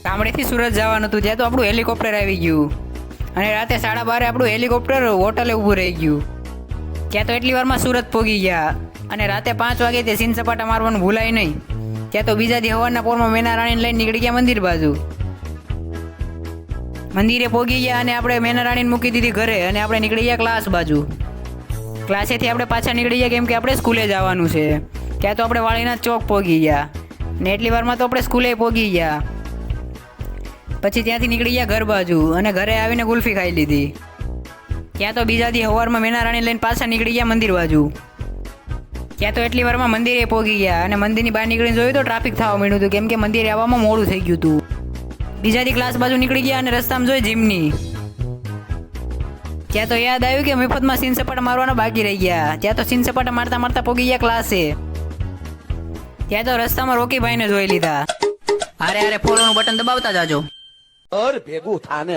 ગામડેથી સુરત જવાનું હતું, ત્યાં તો આપણું હેલિકોપ્ટર આવી ગયું અને રાતે 12:30 આપણું હેલિકોપ્ટર હોટલે ઊભું રહી ગયું. ત્યાં તો એટલી વારમાં સુરત પહોંચી ગયા અને રાતે 5 વાગે તે સીન સપાટા મારવાનું ભૂલાય નહીં. ત્યાં તો બીજા દી સવારના પોરમાં મેના રાણીને લઈને નીકળી ગયા મંદિર બાજુ. મંદિરે પહોંચી ગયા અને આપણે મેના રાણીને મૂકી દીધી ઘરે અને આપણે નીકળી ગયા ક્લાસ બાજુ. ક્લાસેથી આપણે પાછા નીકળી ગયા કેમ કે આપણે સ્કૂલે જવાનું છે. ત્યાં તો આપણે વાળીનાથ ચોક પહોંચી ગયા ને એટલી વારમાં તો આપણે સ્કૂલે પહોંચી ગયા. પછી ત્યાંથી નીકળી ગયા ઘર બાજુ અને ઘરે આવીને ગુલ્ફી ખાઈ લીધી. ત્યાં તો બીજા દી સવારમાં મેના રાણી લઈને પાછા નીકળી ગયા મંદિર બાજુ. ત્યાં તો એટલી વારમાં મંદિરે પહોંચી ગયા અને મંદિરની બહાર નીકળીને જોયું તો ટ્રાફિક થવા માંડ્યું હતું કેમ કે મંદિરે આવવામાં મોડું થઈ ગયું હતું. બીજા દી ક્લાસ બાજુ નીકળી ગયા અને રસ્તામાં જોઈ જીમની. ત્યાં તો યાદ આવ્યું કે મફતમાં સીન સપાટા મારવાના બાકી રહી ગયા. ત્યાં તો સીન સપાટા મારતા મારતા પહોંચી ગયા ક્લાસે. ત્યાં તો રસ્તામાં રોકીભાઈને જોઈ લીધા. અરે ફોલોનું બટન દબાવતા જાજો. ભેગું થાને